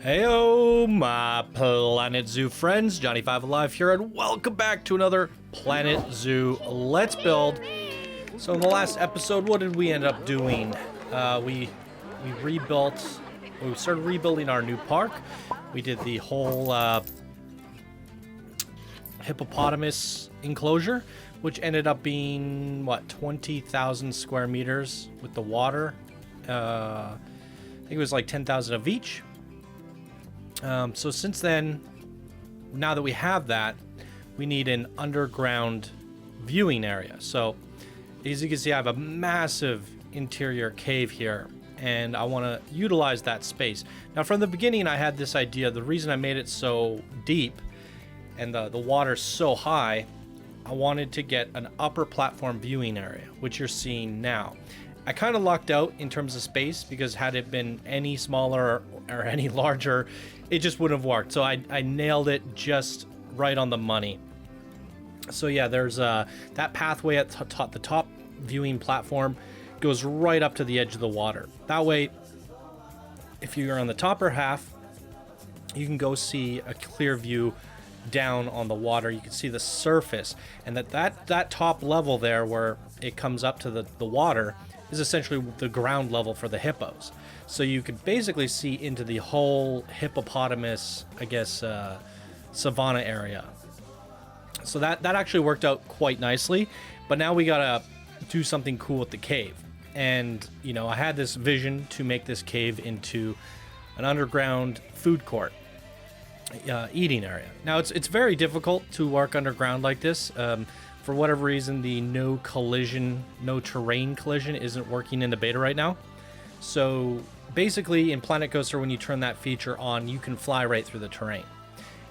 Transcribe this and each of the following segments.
Heyo, my Planet Zoo friends, Johnny 5 Alive here, and welcome back to another Planet Zoo Let's Build. So in the last episode, what did we end up doing? We started rebuilding our new park. We did the whole hippopotamus enclosure, which ended up being, what, 20,000 square meters with the water. I think it was like 10,000 of each. So since then, now that we have that, we need an underground viewing area. So as you can see, I have a massive interior cave here, and I want to utilize that space. Now, from the beginning, I had this idea. The reason I made it so deep and the water so high, I wanted to get an upper platform viewing area, which you're seeing now. I kind of lucked out in terms of space, because had it been any smaller or any larger, it just wouldn't have worked. So I nailed it just right on the money. So yeah, there's that pathway at the top viewing platform goes right up to the edge of the water. That way, if you're on the topper half, you can go see a clear view down on the water. You can see the surface, and that top level there where it comes up to the water is essentially the ground level for the hippos. So you could basically see into the whole hippopotamus, I guess, savanna area. So that actually worked out quite nicely, but now we gotta do something cool with the cave. And, you know, I had this vision to make this cave into an underground food court, eating area. Now, it's very difficult to work underground like this. For whatever reason, the no terrain collision isn't working in the beta right now. So basically, in Planet Coaster, when you turn that feature on, you can fly right through the terrain.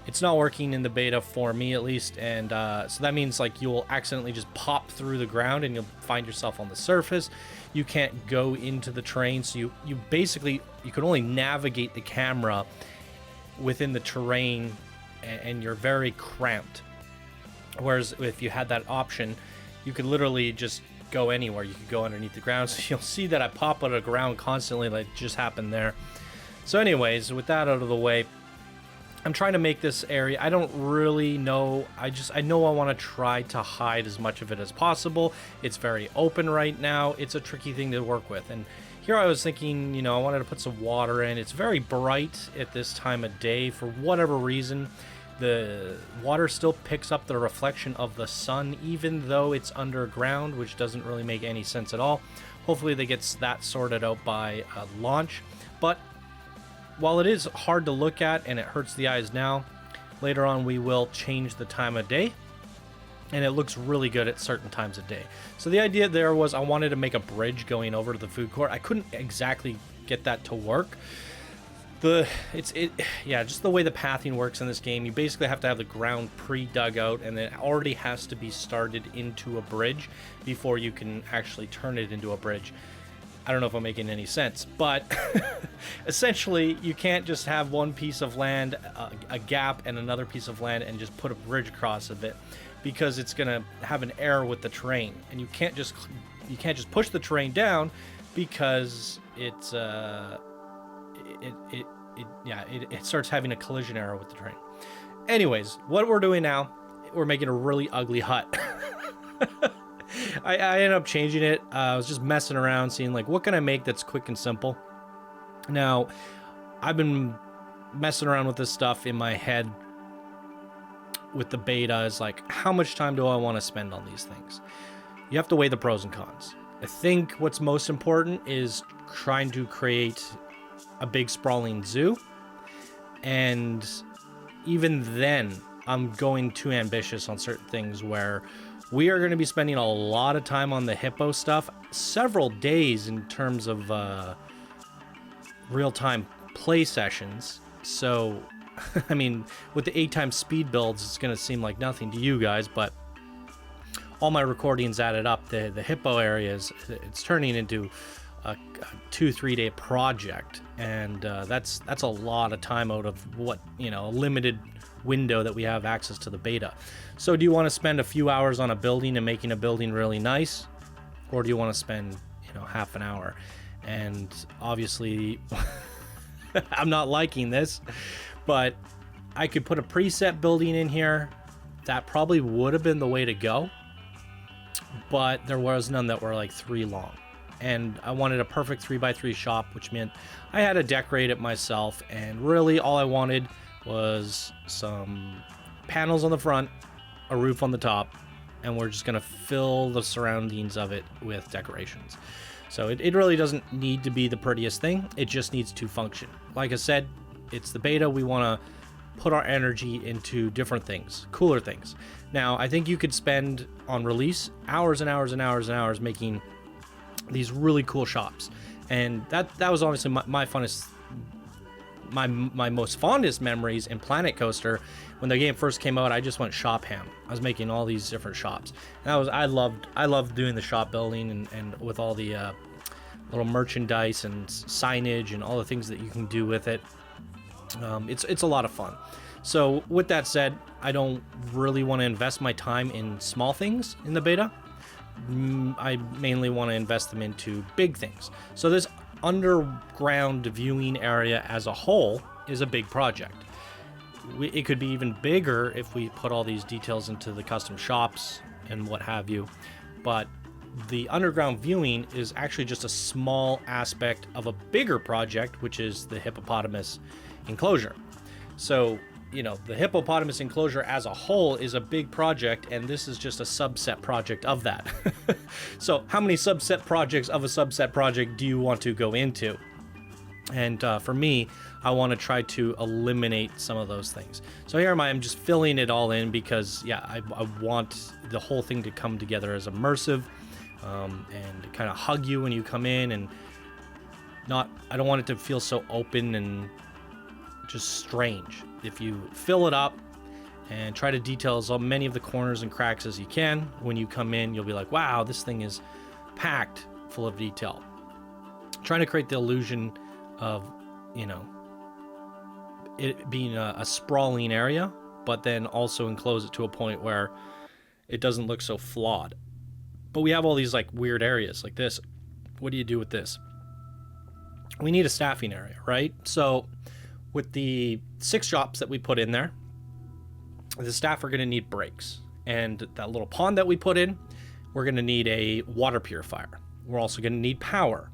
It's not working in the beta for me, at least, and so that means like you'll accidentally just pop through the ground and you'll find yourself on the surface. You can't go into the terrain, so you can only navigate the camera within the terrain, and you're very cramped. Whereas if you had that option, you could literally just go anywhere. You could go underneath the ground. So you'll see that I pop out of the ground constantly, like just happened there. So anyways, with that out of the way, I'm trying to make this area, I don't really know, I know I want to try to hide as much of it as possible. It's very open right now. It's a tricky thing to work with. And here I was thinking, you know, I wanted to put some water in. It's very bright at this time of day for whatever reason. The water still picks up the reflection of the sun, even though it's underground, which doesn't really make any sense at all. Hopefully they get that sorted out by launch. But while it is hard to look at and it hurts the eyes now, later on we will change the time of day, and it looks really good at certain times of day. So the idea there was I wanted to make a bridge going over to the food court. I couldn't exactly get that to work. Just the way the pathing works in this game, you basically have to have the ground pre-dug out, and it already has to be started into a bridge before you can actually turn it into a bridge. I don't know if I'm making any sense, but essentially you can't just have one piece of land, a gap, and another piece of land, and just put a bridge across of it, because it's gonna have an error with the terrain, and you can't just push the terrain down, because it starts having a collision error with the terrain. Anyways, what we're doing now, we're making a really ugly hut. I ended up changing it. I was just messing around, seeing like, what can I make that's quick and simple? Now, I've been messing around with this stuff in my head with the beta. Is like, how much time do I want to spend on these things? You have to weigh the pros and cons. I think what's most important is trying to create a big sprawling zoo, and even then I'm going too ambitious on certain things, where we are going to be spending a lot of time on the hippo stuff, several days in terms of real-time play sessions. So I mean, with the 8x speed builds, it's going to seem like nothing to you guys, but all my recordings added up, the hippo areas, it's turning into a 2-3 day project, and that's a lot of time out of what, you know, a limited window that we have access to the beta. So do you want to spend a few hours on a building and making a building really nice, or do you want to spend, you know, half an hour? And obviously I'm not liking this, but I could put a preset building in here. That probably would have been the way to go, but there was none that were like 3 long. And I wanted a perfect 3x3 shop, which meant I had to decorate it myself. And really all I wanted was some panels on the front, a roof on the top, and we're just gonna fill the surroundings of it with decorations. So it really doesn't need to be the prettiest thing. It just needs to function. Like I said, it's the beta. We want to put our energy into different things, cooler things. Now, I think you could spend on release hours and hours and hours and hours making these really cool shops, and that was honestly my funnest, my most fondest memories in Planet Coaster. When the game first came out, I just went shop ham. I was making all these different shops, and I loved doing the shop building and with all the little merchandise and signage and all the things that you can do with it. It's a lot of fun. So with that said, I don't really want to invest my time in small things in the beta. I mainly want to invest them into big things. So this underground viewing area as a whole is a big project. It could be even bigger if we put all these details into the custom shops and what have you. But the underground viewing is actually just a small aspect of a bigger project, which is the hippopotamus enclosure. So, you know, the hippopotamus enclosure as a whole is a big project, and this is just a subset project of that. So how many subset projects of a subset project do you want to go into? And for me, I want to try to eliminate some of those things. So here I'm just filling it all in because, yeah, I want the whole thing to come together as immersive, and kind of hug you when you come in, and I don't want it to feel so open and just strange. If you fill it up and try to detail as many of the corners and cracks as you can, when you come in, you'll be like, wow, this thing is packed full of detail. Trying to create the illusion of, you know, it being a sprawling area, but then also enclose it to a point where it doesn't look so flawed. But we have all these like weird areas like this. What do you do with this? We need a staffing area, right? So with the 6 shops that we put in there, the staff are going to need breaks. And that little pond that we put in, we're going to need a water purifier. We're also going to need power.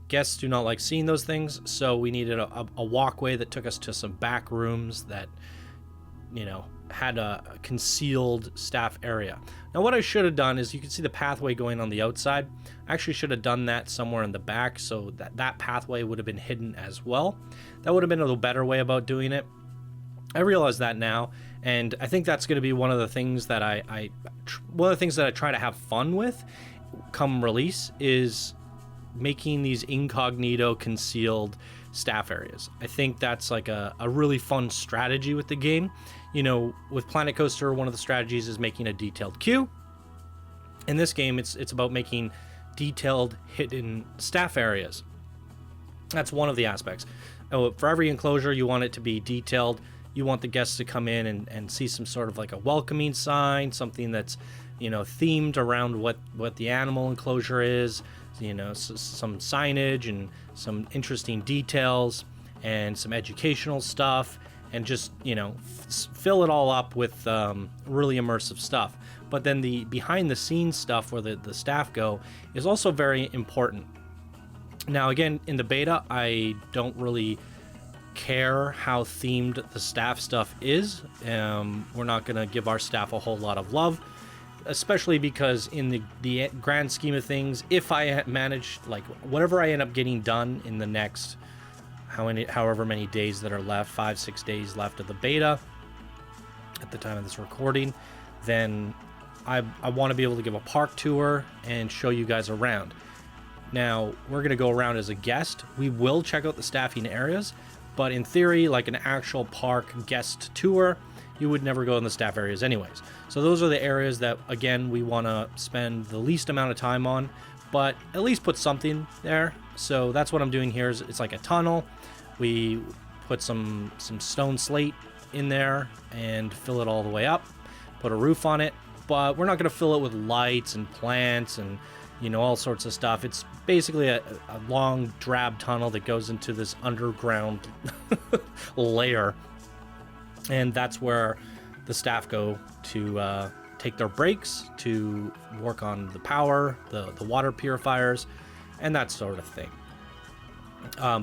Guests do not like seeing those things, so we needed a walkway that took us to some back rooms that, you know, had a concealed staff area. Now what I should have done is, you can see the pathway going on the outside. I actually should have done that somewhere in the back so that pathway would have been hidden as well. That would have been a little better way about doing it. I realize that now, and I think that's going to be one of the things that I try to have fun with come release, is making these incognito concealed staff areas. I think that's like a really fun strategy with the game. You know, with Planet Coaster, one of the strategies is making a detailed queue. In this game, it's about making detailed hidden staff areas. That's one of the aspects. For every enclosure, you want it to be detailed. You want the guests to come in and see some sort of like a welcoming sign, something that's, you know, themed around what the animal enclosure is, you know, some signage and some interesting details and some educational stuff, and just, you know, fill it all up with really immersive stuff. But then the behind the scenes stuff where the staff go is also very important. Now again, in the beta, I don't really care how themed the staff stuff is. We're not gonna give our staff a whole lot of love, especially because in the grand scheme of things, if I manage, like, whatever I end up getting done in the next however many days that are left, 5-6 days left of the beta at the time of this recording, then I want to be able to give a park tour and show you guys around. Now, we're going to go around as a guest. We will check out the staffing areas, but in theory, like an actual park guest tour, you would never go in the staff areas anyways. So those are the areas that, again, we want to spend the least amount of time on, but at least put something there. So that's what I'm doing here. It's like a tunnel. We put some stone slate in there and fill it all the way up, put a roof on it, but we're not going to fill it with lights and plants and, you know, all sorts of stuff. It's basically a long drab tunnel that goes into this underground layer, and that's where the staff go to take their breaks, to work on the power, the water purifiers, and that sort of thing.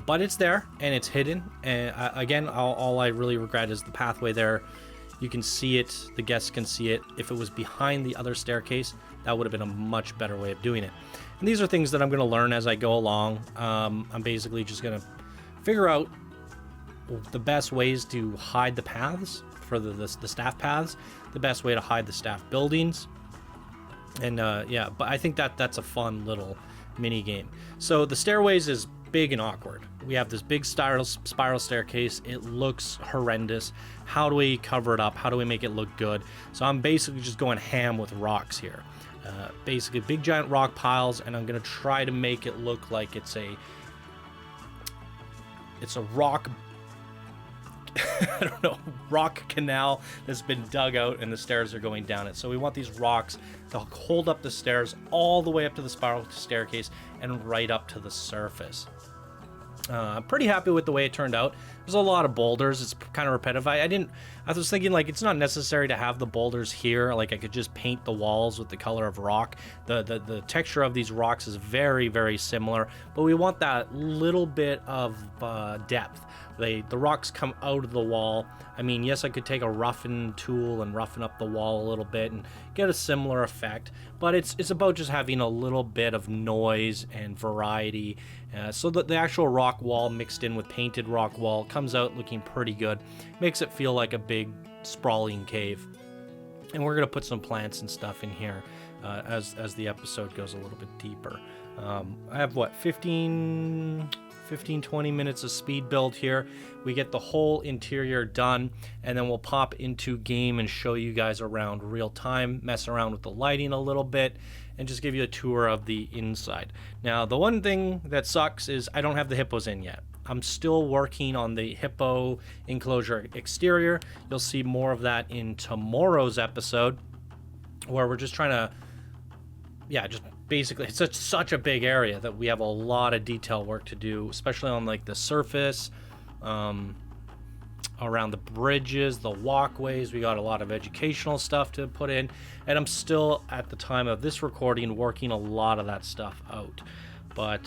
But it's there and it's hidden, and again, all I really regret is the pathway there. You can see it, the guests can see it. If it was behind the other staircase, that would have been a much better way of doing it. And these are things that I'm going to learn as I go along. I'm basically just going to figure out the best ways to hide the paths for the staff paths, the best way to hide the staff buildings. And yeah, but I think that's a fun little mini game. So the stairways is big and awkward. We have this big spiral staircase. It looks horrendous. How do we cover it up? How do we make it look good? So I'm basically just going ham with rocks here. Basically big giant rock piles, and I'm gonna try to make it look like it's a rock I don't know, rock canal that's been dug out and the stairs are going down it. So we want these rocks to hold up the stairs all the way up to the spiral staircase and right up to the surface. I'm pretty happy with the way it turned out. There's a lot of boulders. It's kind of repetitive. I was thinking, like, it's not necessary to have the boulders here. Like, I could just paint the walls with the color of rock. The texture of these rocks is very, very similar, but we want that little bit of depth. The rocks come out of the wall. I mean, yes, I could take a roughen tool and roughen up the wall a little bit and get a similar effect, but it's about just having a little bit of noise and variety, so that the actual rock wall mixed in with painted rock wall comes out looking pretty good. Makes it feel like a big sprawling cave. And we're gonna put some plants and stuff in here as the episode goes a little bit deeper. I have what, 15, 20 minutes of speed build here. We get the whole interior done, and then we'll pop into game and show you guys around real time, mess around with the lighting a little bit, and just give you a tour of the inside. Now, the one thing that sucks is I don't have the hippos in yet. I'm still working on the hippo enclosure exterior. You'll see more of that in tomorrow's episode, where we're just trying to, yeah, just basically, it's such a big area that we have a lot of detail work to do, especially on like the surface, around the bridges, the walkways. We got a lot of educational stuff to put in, and I'm still, at the time of this recording, working a lot of that stuff out. But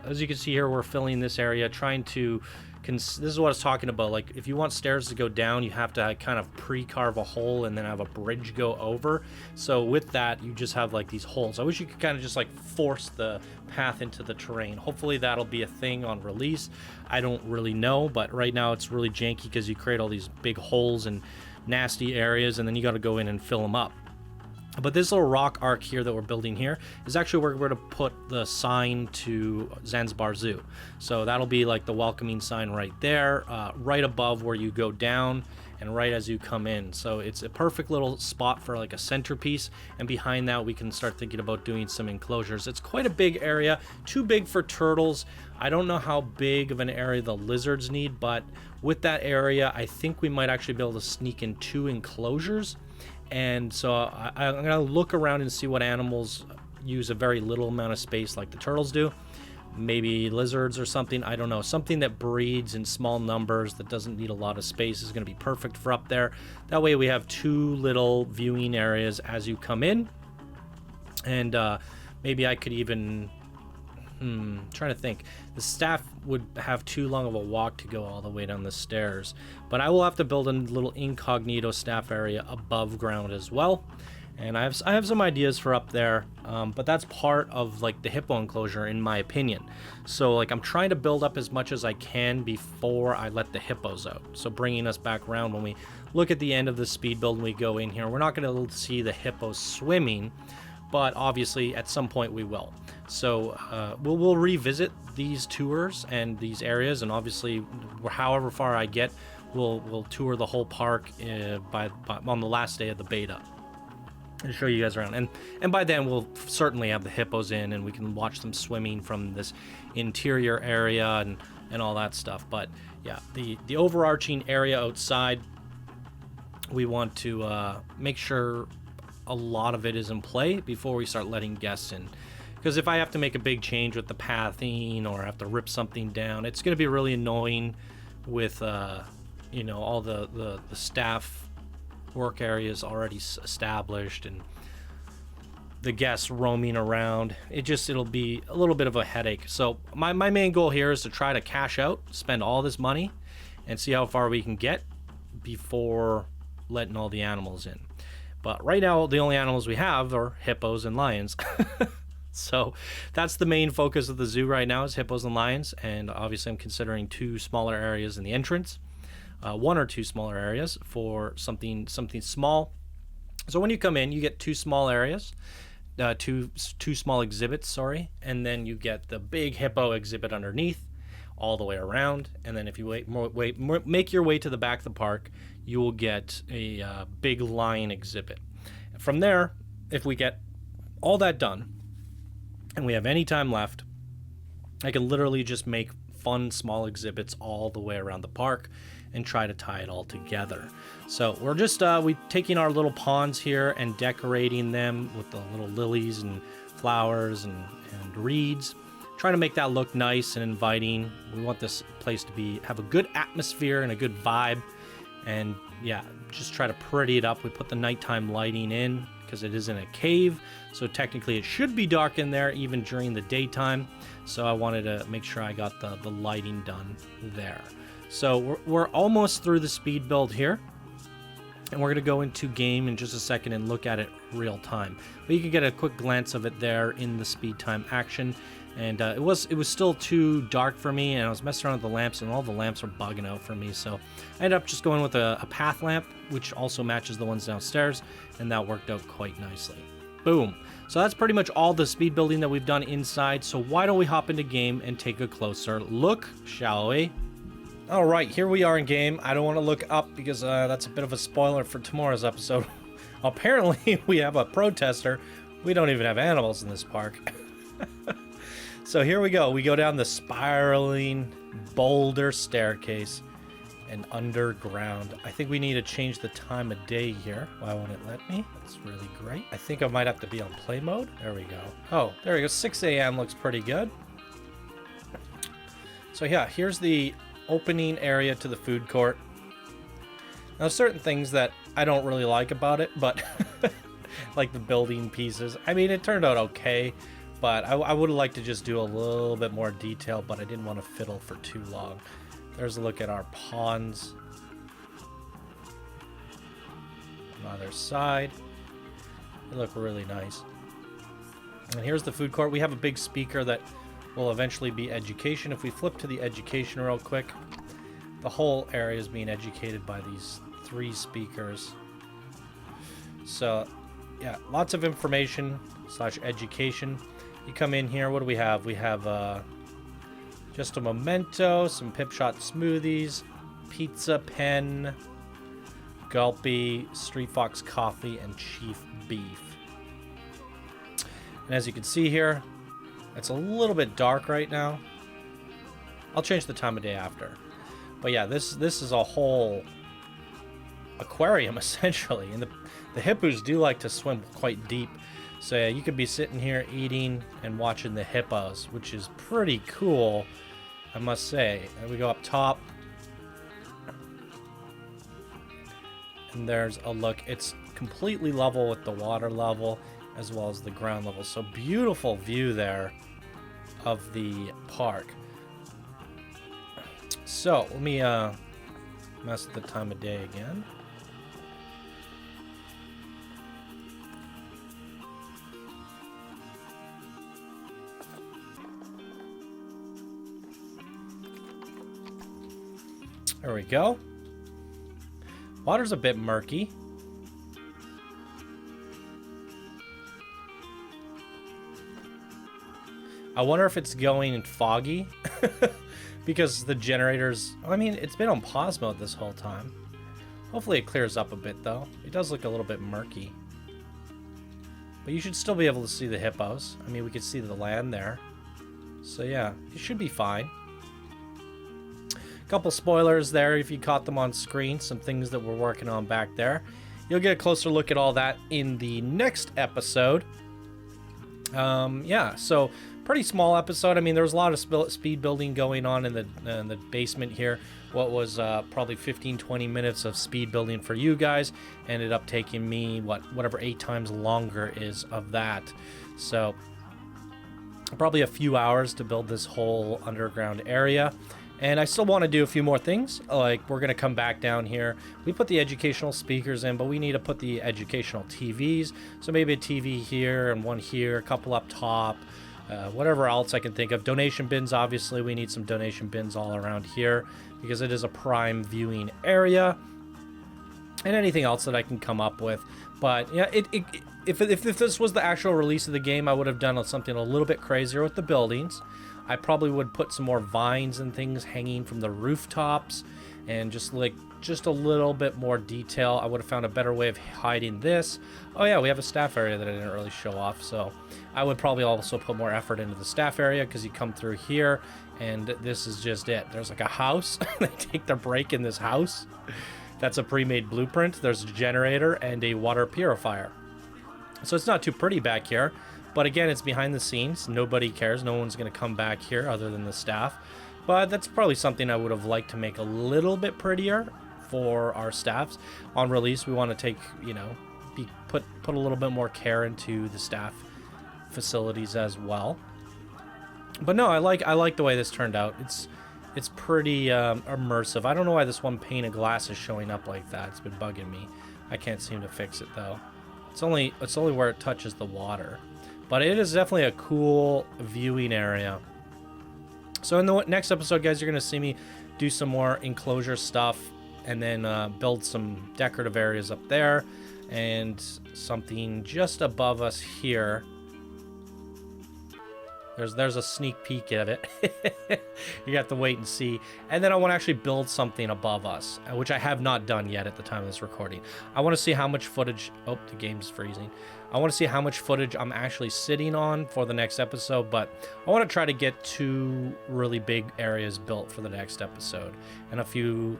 as you can see here, we're filling this area, trying to this is what I was talking about. Like, if you want stairs to go down, you have to kind of pre-carve a hole and then have a bridge go over. So with that, you just have like these holes. I wish you could kind of just like force the path into the terrain. Hopefully that'll be a thing on release. I don't really know, but right now it's really janky because you create all these big holes and nasty areas, and then you got to go in and fill them up. But this little rock arc here that we're building here is actually where we're going to put the sign to Zanzibar Zoo. So that'll be like the welcoming sign right there, right above where you go down and right as you come in. So it's a perfect little spot for like a centerpiece, and behind that we can start thinking about doing some enclosures. It's quite a big area, too big for turtles. I don't know how big of an area the lizards need, but with that area, I think we might actually be able to sneak in 2 enclosures. And so I'm going to look around and see what animals use a very little amount of space like the turtles do. Maybe lizards or something, I don't know. Something that breeds in small numbers that doesn't need a lot of space is going to be perfect for up there. That way we have 2 little viewing areas as you come in. And maybe I could even... trying to think. The staff would have too long of a walk to go all the way down the stairs, but I will have to build a little incognito staff area above ground as well. And I have some ideas for up there, but that's part of like the hippo enclosure in my opinion. So like I'm trying to build up as much as I can before I let the hippos out. So bringing us back around, when we look at the end of the speed build and we go in here, we're not going to see the hippos swimming, but obviously at some point we will. So we'll revisit these tours and these areas, and obviously however far I get, we'll tour the whole park on the last day of the beta and show you guys around. And by then we'll certainly have the hippos in, and we can watch them swimming from this interior area and all that stuff. But yeah, the overarching area outside, we want to make sure a lot of it is in play before we start letting guests in. Because if I have to make a big change with the pathing or have to rip something down, it's going to be really annoying with, you know, all the staff work areas already established and the guests roaming around. It'll be a little bit of a headache. So my main goal here is to try to cash out, spend all this money, and see how far we can get before letting all the animals in. But right now, the only animals we have are hippos and lions. So that's the main focus of the zoo right now, is hippos and lions. And obviously I'm considering 2 smaller areas in the entrance, 1 or 2 smaller areas for something small. So when you come in, you get 2 small areas, two small exhibits, sorry, and then you get the big hippo exhibit underneath all the way around. And then if you make your way to the back of the park, you will get a big lion exhibit. From there, if we get all that done and we have any time left, I can literally just make fun small exhibits all the way around the park and try to tie it all together. So we're just taking our little ponds here and decorating them with the little lilies and flowers and reeds, trying to make that look nice and inviting. We want this place to have a good atmosphere and a good vibe, and yeah, just try to pretty it up. We put the nighttime lighting in because it is in a cave, so technically it should be dark in there even during the daytime. So I wanted to make sure I got the lighting done there. So we're almost through the speed build here, and we're going to go into game in just a second and look at it real time. But you can get a quick glance of it there in the speed time action. And it was still too dark for me, and I was messing around with the lamps, and all the lamps were bugging out for me. So I ended up just going with a path lamp, which also matches the ones downstairs, and that worked out quite nicely. Boom. So that's pretty much all the speed building that we've done inside. So why don't we hop into game and take a closer look, shall we? All right, here we are in game. I don't want to look up because that's a bit of a spoiler for tomorrow's episode. Apparently, we have a protester. We don't even have animals in this park. So here we go. We go down the spiraling boulder staircase and underground. I think we need to change the time of day here. Why won't it let me? That's really great. I think I might have to be on play mode. There we go. Oh, there we go. 6 a.m. looks pretty good. So yeah, here's the opening area to the food court. Now, certain things that I don't really like about it, but like the building pieces. I mean, it turned out okay, but I would have liked to just do a little bit more detail, but I didn't want to fiddle for too long. There's a look at our ponds on the other side. They look really nice. And here's the food court. We have a big speaker that will eventually be education. If we flip to the education real quick, the whole area is being educated by these 3 speakers. So yeah, lots of information / education. You come in here, what do we have? We have just a memento, some Pip Shot smoothies, pizza pen, Gulpy, Street Fox coffee, and Chief beef. And as you can see here, it's a little bit dark right now. I'll change the time of day after. But yeah, this is a whole aquarium essentially, and the hippos do like to swim quite deep. So yeah, you could be sitting here eating and watching the hippos, which is pretty cool, I must say. And we go up top, and there's a look. It's completely level with the water level as well as the ground level. So beautiful view there of the park. So let me mess with the time of day again. There we go. Water's a bit murky. I wonder if it's going foggy because the generators, I mean, it's been on pause mode this whole time. Hopefully it clears up a bit though. It does look a little bit murky. But you should still be able to see the hippos. I mean, we could see the land there. So yeah, you should be fine. Couple spoilers there if you caught them on screen, some things that we're working on back there. You'll get a closer look at all that in the next episode. Yeah, so pretty small episode. I mean, there was a lot of speed building going on in the basement here. What was probably 15-20 minutes of speed building for you guys ended up taking me whatever 8 times longer is of that. So probably a few hours to build this whole underground area. And I still want to do a few more things. Like, we're going to come back down here. We put the educational speakers in, but we need to put the educational TVs. So maybe a TV here and one here, a couple up top, whatever else I can think of. Donation bins, obviously. We need some donation bins all around here because it is a prime viewing area. And anything else that I can come up with. But, yeah, if this was the actual release of the game, I would have done something a little bit crazier with the buildings. I probably would put some more vines and things hanging from the rooftops and just a little bit more detail. I would have found a better way of hiding this. Oh yeah, we have a staff area that I didn't really show off, so I would probably also put more effort into the staff area because you come through here and this is just it. There's like a house. They take their break in this house. That's a pre-made blueprint. There's a generator and a water purifier. So it's not too pretty back here. But again, it's behind the scenes. Nobody cares. No one's going to come back here other than the staff. But that's probably something I would have liked to make a little bit prettier for our staffs. On release, we want to take, put a little bit more care into the staff facilities as well. But no, I like the way this turned out. It's pretty immersive. I don't know why this one pane of glass is showing up like that. It's been bugging me. I can't seem to fix it though. It's only where it touches the water. But it is definitely a cool viewing area. So in the next episode, guys, you're going to see me do some more enclosure stuff and then build some decorative areas up there and something just above us here. There's a sneak peek of it. You have to wait and see. And then I want to actually build something above us, which I have not done yet at the time of this recording. I want to see how much footage... Oh, the game's freezing. I want to see how much footage I'm actually sitting on for the next episode, but I want to try to get 2 really big areas built for the next episode and a few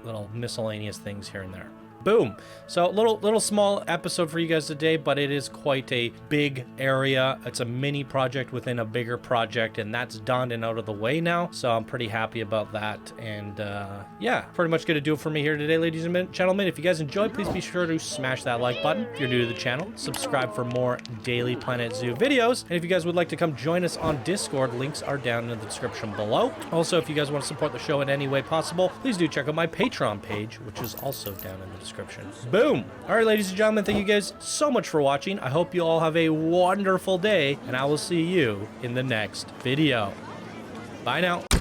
little miscellaneous things here and there. Boom. So little small episode for you guys today, but it is quite a big area. It's a mini project within a bigger project, and that's done and out of the way now. So I'm pretty happy about that. And yeah, pretty much gonna do it for me here today, ladies and gentlemen. If you guys enjoyed, please be sure to smash that like button. If you're new to the channel, subscribe for more daily Planet Zoo videos. And if you guys would like to come join us on Discord, links are down in the description below. Also, if you guys want to support the show in any way possible, please do check out my Patreon page, which is also down in the description. Boom. All right, ladies and gentlemen, thank you guys so much for watching. I hope you all have a wonderful day, and I will see you in the next video. Bye now.